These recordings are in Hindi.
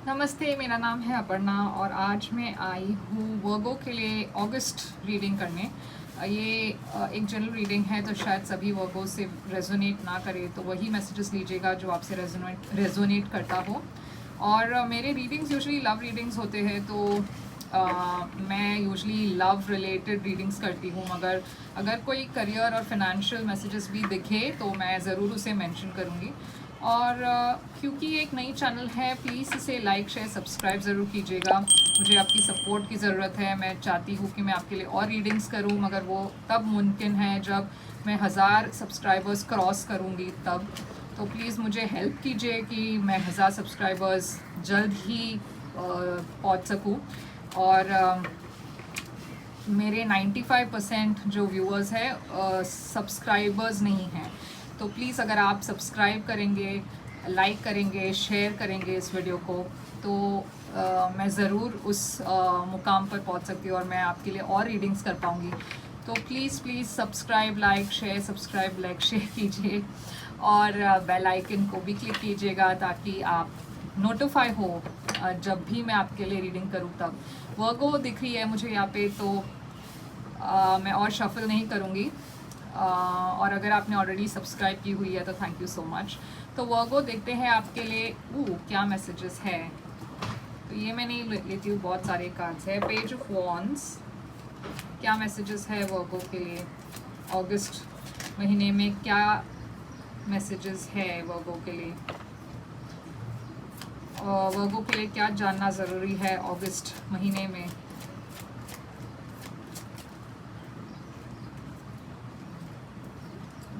नमस्ते, मेरा नाम है अपर्णा और आज मैं आई हूँ वर्गो के लिए अगस्त रीडिंग करने। ये एक जनरल रीडिंग है तो शायद सभी वर्गो से रेजोनेट ना करे, तो वही मैसेजेस लीजिएगा जो आपसे रेजोनेट करता हो। और मेरे रीडिंग्स यूजुअली लव रीडिंग्स होते हैं, तो मैं यूजुअली लव रिलेटेड रीडिंग्स करती हूँ, मगर अगर कोई करियर और फाइनेंशियल मैसेजेस भी दिखे तो मैं ज़रूर उसे मेंशन करूँगी। और क्योंकि ये एक नई चैनल है, प्लीज़ इसे लाइक शेयर सब्सक्राइब ज़रूर कीजिएगा। मुझे आपकी सपोर्ट की ज़रूरत है। मैं चाहती हूँ कि मैं आपके लिए और रीडिंग्स करूँ, मगर वो तब मुमकिन है जब मैं 1000 सब्सक्राइबर्स क्रॉस करूँगी तब। तो प्लीज़ मुझे हेल्प कीजिए कि मैं 1000 सब्सक्राइबर्स जल्द ही पहुँच सकूँ। और मेरे 95% जो व्यूअर्स हैं सब्सक्राइबर्स नहीं हैं, तो प्लीज़ अगर आप सब्सक्राइब करेंगे, लाइक करेंगे, शेयर करेंगे इस वीडियो को, तो मैं ज़रूर उस मुकाम पर पहुंच सकती हूँ और मैं आपके लिए और रीडिंग्स कर पाऊँगी। तो please subscribe like share subscribe like share कीजिए और बेल आइकन को भी क्लिक कीजिएगा ताकि आप नोटिफाई हो जब भी मैं आपके लिए रीडिंग करूँ तब। वर्गो दिख रही है मुझे यहाँ पे, तो मैं और शफल नहीं करूँगी। और अगर आपने ऑलरेडी सब्सक्राइब की हुई है तो थैंक यू सो मच। तो वर्गो देखते हैं आपके लिए क्या मैसेजेस है। तो ये मैं नहीं लेती हूँ, बहुत सारे कार्ड्स है। पेज ऑफ वॉन्ड्स, क्या मैसेजेस है वर्गो के लिए अगस्त महीने में, क्या मैसेजेस है वर्गो के लिए, वर्गो के लिए क्या जानना ज़रूरी है अगस्त महीने में।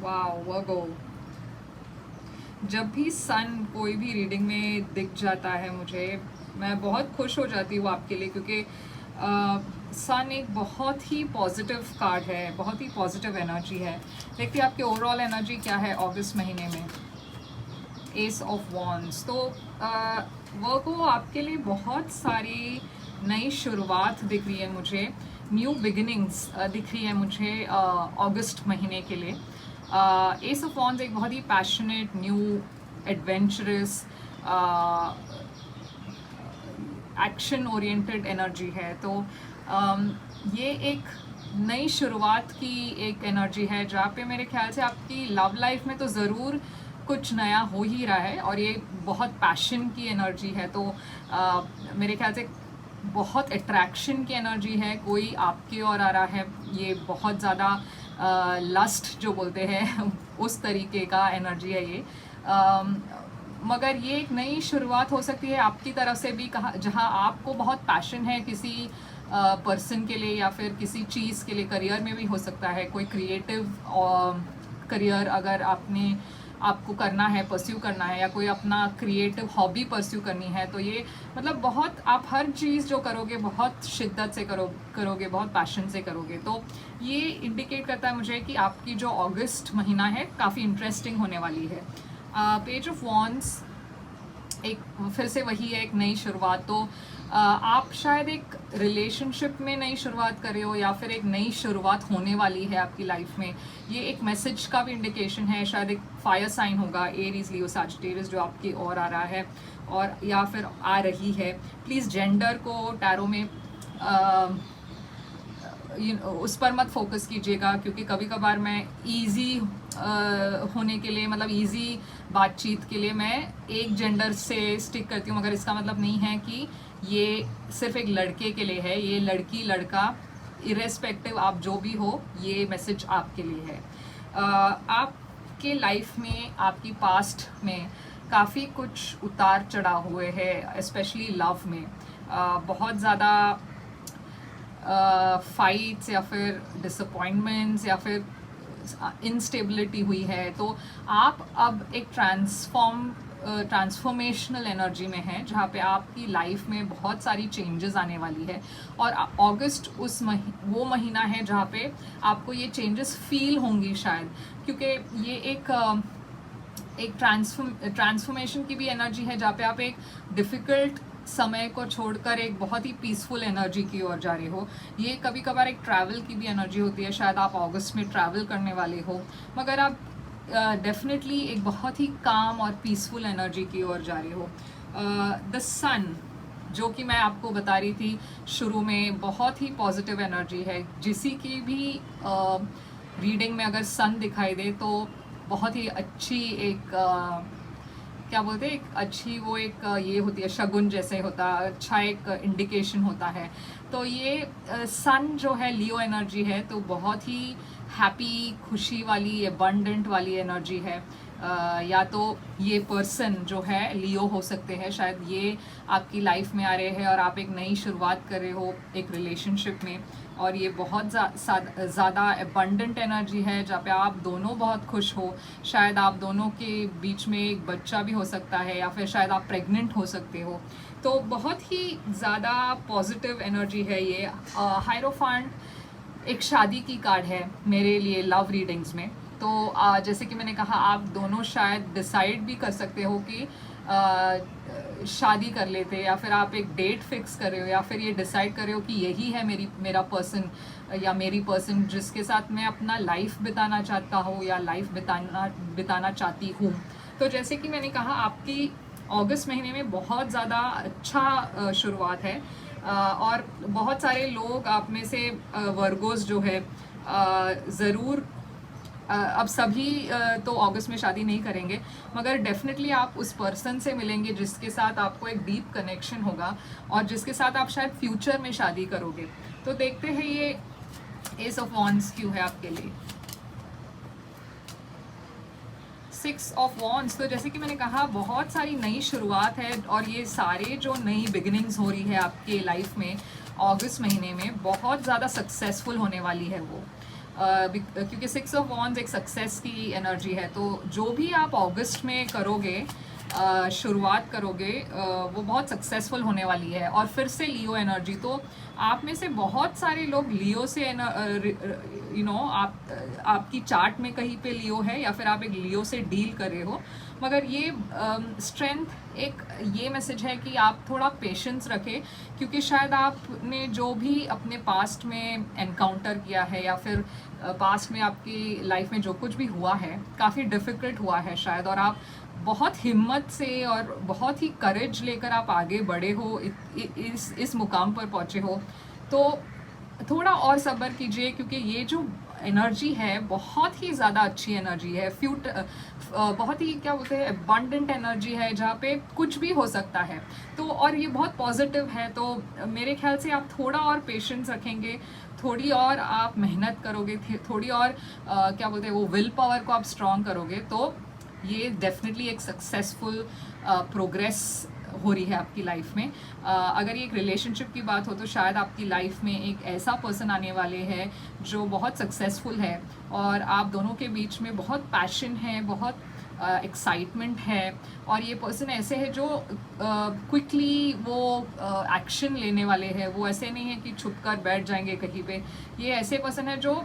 वाओ वर्गो, जब भी सन कोई भी रीडिंग में दिख जाता है मुझे, मैं बहुत खुश हो जाती हूँ आपके लिए, क्योंकि सन एक बहुत ही पॉजिटिव कार्ड है, बहुत ही पॉजिटिव एनर्जी है। देखिए आपकी ओवरऑल एनर्जी क्या है अगस्त महीने में। एस ऑफ वॉन्ड्स, तो वर्गो आपके लिए बहुत सारी नई शुरुआत दिख रही है मुझे, न्यू बिगिनिंग्स दिख रही है मुझे अगस्त महीने के लिए। एस ऑफ वॉन्ड्स एक बहुत ही passionate, new, adventurous, action oriented energy है। तो ये एक नई शुरुआत की एक एनर्जी है जहाँ पे मेरे ख्याल से आपकी लव लाइफ में तो ज़रूर कुछ नया हो ही रहा है, और ये बहुत पैशन की एनर्जी है। तो मेरे ख्याल से बहुत अट्रैक्शन की एनर्जी है, कोई आपकी ओर आ रहा है। ये बहुत ज़्यादा लस्ट जो बोलते हैं उस तरीके का एनर्जी है ये। मगर ये एक नई शुरुआत हो सकती है आपकी तरफ से भी, कहा जहाँ आपको बहुत पैशन है किसी पर्सन के लिए या फिर किसी चीज़ के लिए। करियर में भी हो सकता है, कोई क्रिएटिव करियर अगर आपको करना है, परस्यू करना है, या कोई अपना क्रिएटिव हॉबी परस्यू करनी है, तो ये मतलब बहुत आप हर चीज़ जो करोगे बहुत शिद्दत से करोगे, बहुत पैशन से करोगे। तो ये इंडिकेट करता है मुझे कि आपकी जो अगस्त महीना है काफ़ी इंटरेस्टिंग होने वाली है। पेज ऑफ वॉन्ड्स एक फिर से वही है, एक नई शुरुआत। तो आप शायद एक रिलेशनशिप में नई शुरुआत कर रहे हो, या फिर एक नई शुरुआत होने वाली है आपकी लाइफ में। ये एक मैसेज का भी इंडिकेशन है, शायद एक फायर साइन होगा, एरीज लियो सैजिटेरियस, जो आपकी ओर आ रहा है और या फिर आ रही है। प्लीज़ जेंडर को टैरो में उस पर मत फोकस कीजिएगा, क्योंकि कभी कभार मैं इजी होने के लिए, मतलब इजी बातचीत के लिए मैं एक जेंडर से स्टिक करती हूँ, मगर इसका मतलब नहीं है कि ये सिर्फ एक लड़के के लिए है। ये लड़की लड़का इरेस्पेक्टिव आप जो भी हो, ये मैसेज आपके लिए है। आपके लाइफ में, आपकी पास्ट में काफ़ी कुछ उतार चढ़ाव हुए हैं, स्पेशली लव में। बहुत ज़्यादा फाइट्स या फिर डिसअपॉइंटमेंट्स या फिर इंस्टेबिलिटी हुई है। तो आप अब एक ट्रांसफॉर्मेशनल एनर्जी में है, जहाँ पे आपकी लाइफ में बहुत सारी चेंजेस आने वाली है। और अगस्त वो महीना है जहाँ पे आपको ये चेंजेस फील होंगी शायद, क्योंकि ये एक ट्रांसफॉर्मेशन की भी एनर्जी है, जहाँ पे आप एक डिफ़िकल्ट समय को छोड़कर एक बहुत ही पीसफुल एनर्जी की ओर जा रहे हो। ये कभी कभार एक ट्रैवल की भी एनर्जी होती है, शायद आप अगस्त में ट्रैवल करने वाले हो, मगर आप डेफिनेटली एक बहुत ही काम और पीसफुल एनर्जी की ओर जा रहे हो। द सन, जो कि मैं आपको बता रही थी शुरू में, बहुत ही पॉजिटिव एनर्जी है। किसी की भी रीडिंग में अगर सन दिखाई दे तो बहुत ही अच्छी एक क्या बोलते हैं, एक अच्छी वो एक ये होती है, शगुन जैसे होता, अच्छा एक इंडिकेशन होता है। तो ये सन जो है लियो एनर्जी है, तो बहुत ही हैप्पी, खुशी वाली, एबंडेंट वाली एनर्जी है। या तो ये पर्सन जो है लियो हो सकते हैं, शायद ये आपकी लाइफ में आ रहे हैं और आप एक नई शुरुआत कर रहे हो एक रिलेशनशिप में, और ये बहुत ज़्यादा एबंडेंट एनर्जी है जहाँ पे आप दोनों बहुत खुश हो। शायद आप दोनों के बीच में एक बच्चा भी हो सकता है, या फिर शायद आप प्रेग्नेंट हो सकते हो। तो बहुत ही ज़्यादा पॉजिटिव एनर्जी है ये। हायरोफेंट एक शादी की कार्ड है मेरे लिए लव रीडिंग्स में। तो जैसे कि मैंने कहा, आप दोनों शायद डिसाइड भी कर सकते हो कि शादी कर लेते, या फिर आप एक डेट फिक्स कर रहे हो, या फिर ये डिसाइड कर रहे हो कि यही है मेरा पर्सन या मेरी पर्सन जिसके साथ मैं अपना लाइफ बिताना चाहता हूँ या लाइफ बिताना चाहती हूँ। तो जैसे कि मैंने कहा, आपकी अगस्त महीने में बहुत ज़्यादा अच्छा शुरुआत है। और बहुत सारे लोग आप में से वर्गोस जो है ज़रूर अब सभी तो अगस्त में शादी नहीं करेंगे, मगर डेफिनेटली आप उस पर्सन से मिलेंगे जिसके साथ आपको एक डीप कनेक्शन होगा और जिसके साथ आप शायद फ्यूचर में शादी करोगे। तो देखते हैं ये एस ऑफ वॉन्ड्स क्यों है आपके लिए। 6 ऑफ वॉन्ड्स, तो जैसे कि मैंने कहा, बहुत सारी नई शुरुआत है, और ये सारे जो नई बिगिनिंग्स हो रही है आपके लाइफ में अगस्त महीने में, बहुत ज़्यादा सक्सेसफुल होने वाली है वो। क्योंकि 6 ऑफ वॉन्ड्स एक सक्सेस की एनर्जी है। तो जो भी आप अगस्त में करोगे, शुरुआत करोगे, वो बहुत सक्सेसफुल होने वाली है। और फिर से लियो एनर्जी, तो आप में से बहुत सारे लोग लियो से आपकी चार्ट में कहीं पे लियो है, या फिर आप एक लियो से डील कर रहे हो। मगर ये स्ट्रेंथ एक ये मैसेज है कि आप थोड़ा पेशेंस रखें, क्योंकि शायद आपने जो भी अपने पास्ट में एनकाउंटर किया है, या फिर पास्ट में आपकी लाइफ में जो कुछ भी हुआ है, काफ़ी डिफ़िकल्ट हुआ है शायद, और आप बहुत हिम्मत से और बहुत ही करेज लेकर आप आगे बढ़े हो, इस मुकाम पर पहुँचे हो। तो थोड़ा और सब्र कीजिए, क्योंकि ये जो एनर्जी है बहुत ही ज़्यादा अच्छी एनर्जी है। बहुत ही क्या बोलते हैं, अबंडेंट एनर्जी है, जहाँ पे कुछ भी हो सकता है। तो और ये बहुत पॉजिटिव है। तो मेरे ख्याल से आप थोड़ा और पेशेंस रखेंगे, थोड़ी और आप मेहनत करोगे, थोड़ी और क्या बोलते हैं, वो विल पावर को आप स्ट्रॉन्ग करोगे, तो ये डेफिनेटली एक सक्सेसफुल प्रोग्रेस हो रही है आपकी लाइफ में। अगर ये एक रिलेशनशिप की बात हो, तो शायद आपकी लाइफ में एक ऐसा पर्सन आने वाले हैं जो बहुत सक्सेसफुल है, और आप दोनों के बीच में बहुत पैशन है, बहुत एक्साइटमेंट है। और ये पर्सन ऐसे है जो क्विकली वो एक्शन लेने वाले हैं। वो ऐसे नहीं है कि छुप कर बैठ जाएंगे कहीं पे। ये ऐसे पर्सन है जो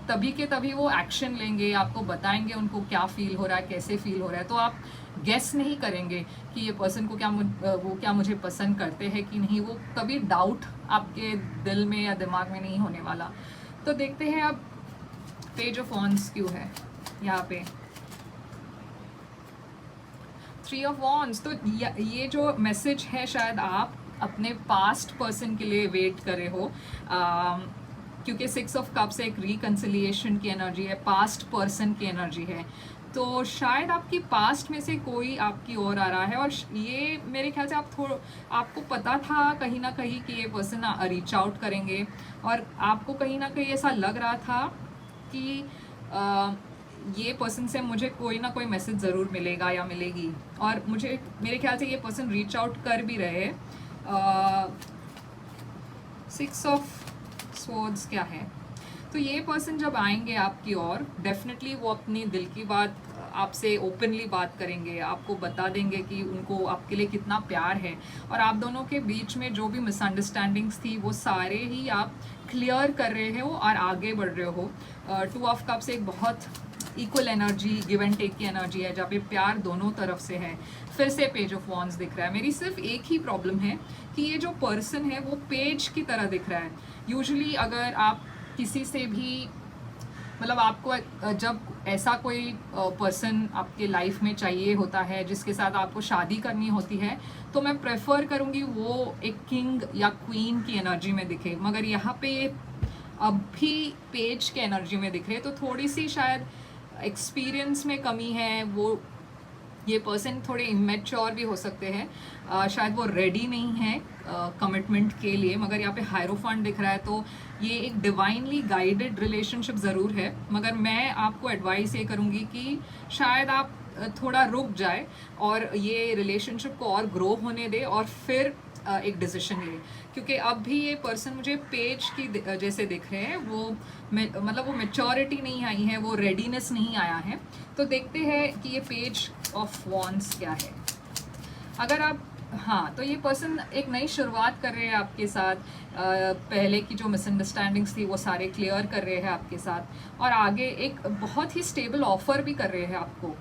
तभी के तभी वो एक्शन लेंगे, आपको बताएंगे उनको क्या फील हो रहा है, कैसे फील हो रहा है। तो आप गेस नहीं करेंगे कि ये पर्सन को क्या मुझे पसंद करते हैं कि नहीं। वो कभी डाउट आपके दिल में या दिमाग में नहीं होने वाला। तो देखते हैं अब पेज ऑफ वॉन्ड्स क्यों है यहाँ पे। 3 ऑफ वॉन्ड्स, तो ये जो मैसेज है, शायद आप अपने पास्ट पर्सन के लिए वेट कर रहे हो, क्योंकि 6 ऑफ कप्स एक रिकन्सिलिएशन की एनर्जी है, पास्ट पर्सन की एनर्जी है। तो शायद आपकी पास्ट में से कोई आपकी ओर आ रहा है, और ये मेरे ख्याल से आपको पता था कहीं ना कहीं कि ये पर्सन रीच आउट करेंगे, और आपको कहीं ना कहीं ऐसा लग रहा था कि ये पर्सन से मुझे कोई ना कोई मैसेज ज़रूर मिलेगा या मिलेगी। और मेरे ख्याल से ये पर्सन रीच आउट कर भी रहे हैं। 6 ऑफ स्वॉर्ड्स क्या है, तो ये पर्सन जब आएंगे आपकी ओर, डेफिनेटली वो अपनी दिल की बात आपसे ओपनली बात करेंगे, आपको बता देंगे कि उनको आपके लिए कितना प्यार है, और आप दोनों के बीच में जो भी मिसअंडरस्टैंडिंग्स थी वो सारे ही आप क्लियर कर रहे हो और आगे बढ़ रहे हो। 2 ऑफ कप्स एक बहुत equal energy, give and take की एनर्जी है, जहाँ पे प्यार दोनों तरफ से है। फिर से पेज ऑफ वॉन्ड्स दिख रहा है। मेरी सिर्फ एक ही प्रॉब्लम है कि ये जो पर्सन है वो पेज की तरह दिख रहा है। यूजुअली अगर आप किसी से भी मतलब आपको जब ऐसा कोई पर्सन आपके लाइफ में चाहिए होता है जिसके साथ आपको शादी करनी होती है, तो मैं प्रेफर करूँगी वो एक किंग या क्वीन की एनर्जी में दिखे। मगर यहाँ पे अब भी पेज के एनर्जी में दिख रहे, तो थोड़ी सी शायद एक्सपीरियंस में कमी है। वो ये पर्सन थोड़े इमेच्योर भी हो सकते हैं, शायद वो रेडी नहीं है कमिटमेंट के लिए। मगर यहाँ पे हायरोफांट दिख रहा है, तो ये एक डिवाइनली गाइडेड रिलेशनशिप ज़रूर है। मगर मैं आपको एडवाइस ये करूँगी कि शायद आप थोड़ा रुक जाए और ये रिलेशनशिप को और ग्रो होने दे और फिर एक डिसीजन ले। क्योंकि अब भी ये पर्सन मुझे पेज की जैसे दिख रहे हैं, वो मतलब वो मेच्योरिटी नहीं आई है, वो रेडीनेस नहीं आया है। तो देखते हैं कि ये पेज ऑफ वॉन्ड्स क्या है। अगर आप हाँ, तो ये पर्सन एक नई शुरुआत कर रहे हैं आपके साथ। पहले की जो मिसअंडरस्टैंडिंग्स थी वो सारे क्लियर कर रहे हैं आपके साथ, और आगे एक बहुत ही स्टेबल ऑफर भी कर रहे हैं आपको।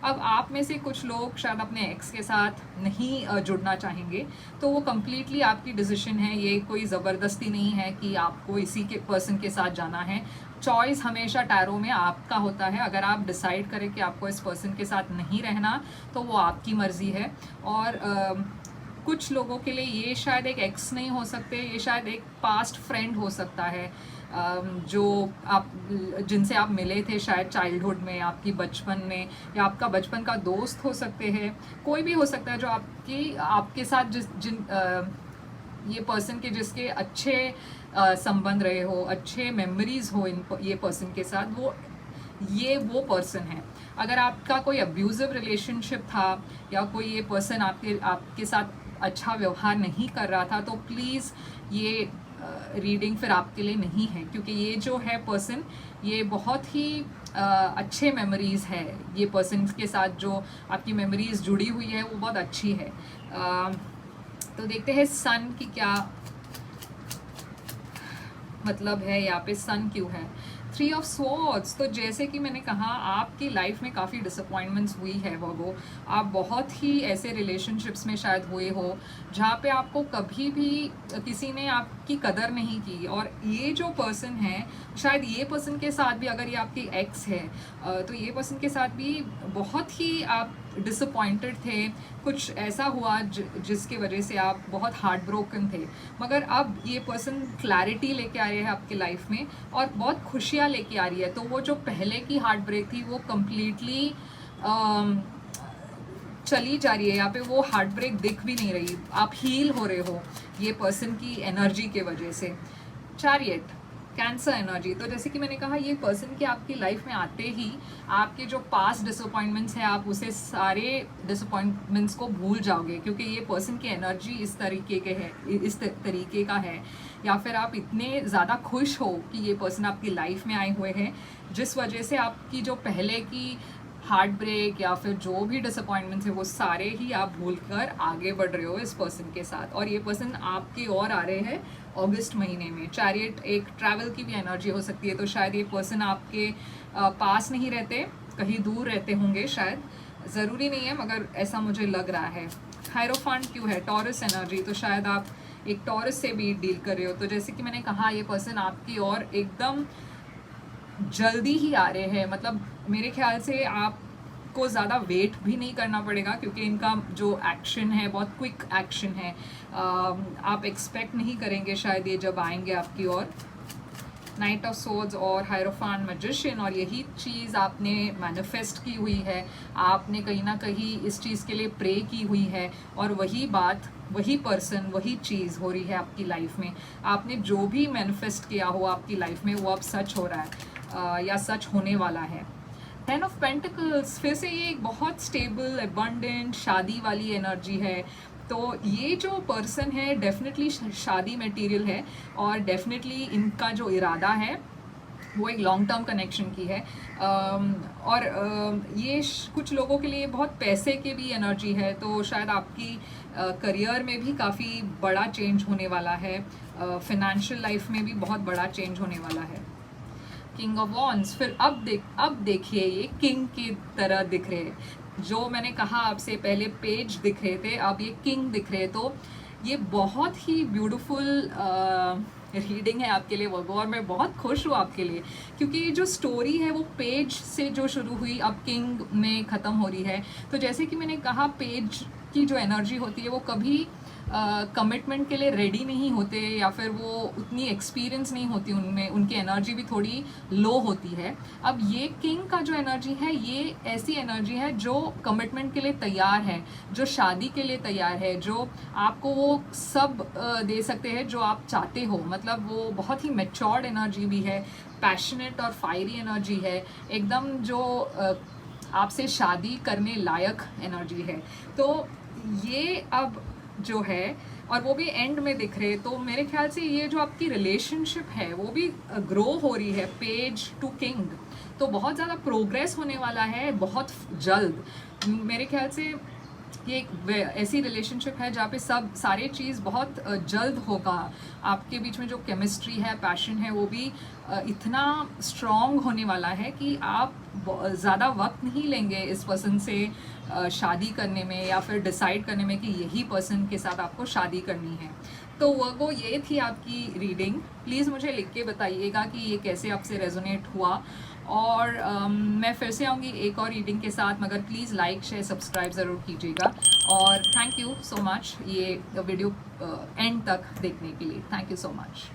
अब आप में से कुछ लोग शायद अपने एक्स के साथ नहीं जुड़ना चाहेंगे, तो वो कम्प्लीटली आपकी डिसीजन है। ये कोई ज़बरदस्ती नहीं है कि आपको इसी के पर्सन के साथ जाना है। चॉइस हमेशा टैरो में आपका होता है। अगर आप डिसाइड करें कि आपको इस पर्सन के साथ नहीं रहना, तो वो आपकी मर्ज़ी है। और कुछ लोगों के लिए ये शायद एक एक्स नहीं हो सकते, ये शायद एक पास्ट फ्रेंड हो सकता है, जो आप जिनसे आप मिले थे शायद चाइल्डहुड में, आपकी बचपन में, या आपका बचपन का दोस्त हो सकते हैं। कोई भी हो सकता है जो आपके साथ ये पर्सन के जिसके अच्छे संबंध रहे हो, अच्छे मेमोरीज हो ये पर्सन के साथ, वो पर्सन है। अगर आपका कोई अब्यूजिव रिलेशनशिप था या कोई ये पर्सन आपके साथ अच्छा व्यवहार नहीं कर रहा था, तो प्लीज़ ये रीडिंग फिर आपके लिए नहीं है। क्योंकि ये जो है पर्सन, ये बहुत ही अच्छे मेमोरीज़ है। ये पर्सन के साथ जो आपकी मेमोरीज़ जुड़ी हुई है वो बहुत अच्छी है। तो देखते हैं सन की क्या मतलब है, यहाँ पे सन क्यों है। 3 ऑफ स्वॉर्ड्स। तो जैसे कि मैंने कहा, आपकी लाइफ में काफ़ी डिसअपॉइंटमेंट्स हुई है वो आप बहुत ही ऐसे रिलेशनशिप्स में शायद हुए हो जहाँ पे आपको कभी भी किसी ने आपकी कदर नहीं की। और ये जो पर्सन है, शायद ये पर्सन के साथ भी, अगर ये आपकी एक्स है, तो ये पर्सन के साथ भी बहुत ही आप डिसअपॉइंटेड थे। कुछ ऐसा हुआ जिसकी वजह से आप बहुत हार्ट ब्रोकन थे। मगर अब ये पर्सन क्लैरिटी लेके आ रहे हैं आपकी लाइफ में और बहुत खुशियाँ लेके आ रही है। तो वो जो पहले की हार्ट ब्रेक थी वो कम्प्लीटली चली जा रही है। यहाँ पे वो हार्ट ब्रेक दिख भी नहीं रही, आप हील हो रहे हो ये पर्सन की एनर्जी के वजह से। Chariot, cancer energy. तो जैसे कि मैंने कहा, ये पर्सन के आपकी लाइफ में आते ही आपके जो पास्ट डिसअपॉइंटमेंट्स हैं, आप उसे सारे डिसअपॉइंटमेंट्स को भूल जाओगे। क्योंकि ये पर्सन की एनर्जी इस तरीके का है। या फिर आप इतने ज़्यादा खुश हो कि ये पर्सन आपकी लाइफ में आए हुए हैं, जिस वजह से आपकी जो पहले की हार्ट ब्रेक या फिर जो भी डिसअपॉइंटमेंट्स है वो सारे ही आप भूलकर आगे बढ़ रहे हो इस पर्सन के साथ। और ये पर्सन आपकी ओर आ रहे हैं अगस्त महीने में। चैरियट एक ट्रैवल की भी एनर्जी हो सकती है। तो शायद ये पर्सन आपके पास नहीं रहते, कहीं दूर रहते होंगे शायद, ज़रूरी नहीं है मगर ऐसा मुझे लग रहा है। हायरोफांट क्यों है? Taurus energy. तो शायद आप एक टॉरस से भी डील कर रहे हो। तो जैसे कि मैंने कहा, ये पर्सन आपकी ओर एकदम जल्दी ही आ रहे हैं। मतलब मेरे ख्याल से आपको ज़्यादा वेट भी नहीं करना पड़ेगा, क्योंकि इनका जो एक्शन है बहुत क्विक एक्शन है। आप एक्सपेक्ट नहीं करेंगे शायद ये जब आएंगे आपकी ओर। नाइट ऑफ सोर्ड्स और हायरोफांट मैजिशियन। और यही चीज़ आपने मैनिफेस्ट की हुई है, आपने कहीं ना कहीं इस चीज़ के लिए प्रे की हुई है, और वही बात, वही पर्सन, वही चीज़ हो रही है आपकी लाइफ में। आपने जो भी मैनिफेस्ट किया हो आपकी लाइफ में वो अब सच हो रहा है, या सच होने वाला है। 10 ऑफ पेंटिकल्स, फिर से ये एक बहुत स्टेबल, एबंडेंट, शादी वाली एनर्जी है। तो ये जो पर्सन है डेफिनेटली शादी मटेरियल है, और डेफिनेटली इनका जो इरादा है वो एक लॉन्ग टर्म कनेक्शन की है। और ये कुछ लोगों के लिए बहुत पैसे की भी एनर्जी है। तो शायद आपकी करियर में भी काफ़ी बड़ा चेंज होने वाला है, फिनेंशियल लाइफ में भी बहुत बड़ा चेंज होने वाला है। King of wands. फिर अब देखिए, ये किंग की तरह दिख रहे हैं। जो मैंने कहा आपसे पहले पेज दिख रहे थे, अब ये किंग दिख रहे। तो ये बहुत ही ब्यूटीफुल रीडिंग है आपके लिए वर्गो, और मैं बहुत खुश हूँ आपके लिए, क्योंकि जो स्टोरी है वो पेज से जो शुरू हुई अब किंग में ख़त्म हो रही है। तो जैसे कि मैंने कहा, पेज की जो एनर्जी होती है वो कभी कमिटमेंट के लिए रेडी नहीं होते, या फिर वो उतनी एक्सपीरियंस नहीं होती उनमें, उनकी एनर्जी भी थोड़ी लो होती है। अब ये किंग का जो एनर्जी है, ये ऐसी एनर्जी है जो कमिटमेंट के लिए तैयार है, जो शादी के लिए तैयार है, जो आपको वो सब दे सकते हैं जो आप चाहते हो। मतलब वो बहुत ही मैच्योर्ड एनर्जी भी है, पैशनेट और फायरी एनर्जी है, एकदम जो आपसे शादी करने लायक एनर्जी है। तो ये अब जो है, और वो भी एंड में दिख रहे, तो मेरे ख्याल से ये जो आपकी रिलेशनशिप है वो भी ग्रो हो रही है, पेज टू किंग। तो बहुत ज़्यादा प्रोग्रेस होने वाला है बहुत जल्द। मेरे ख्याल से ये एक ऐसी रिलेशनशिप है जहाँ पे सब सारे चीज़ बहुत जल्द होगा। आपके बीच में जो केमिस्ट्री है, पैशन है, वो भी इतना स्ट्रॉन्ग होने वाला है कि आप ज़्यादा वक्त नहीं लेंगे इस पर्सन से शादी करने में, या फिर डिसाइड करने में कि यही पर्सन के साथ आपको शादी करनी है। तो वो ये थी आपकी रीडिंग। प्लीज़ मुझे लिख के बताइएगा कि ये कैसे आपसे रेजोनेट हुआ, और मैं फिर से आऊँगी एक और रीडिंग के साथ, मगर प्लीज़ लाइक शेयर सब्सक्राइब ज़रूर कीजिएगा। और थैंक यू सो मच ये वीडियो एंड तक देखने के लिए। Thank you so much.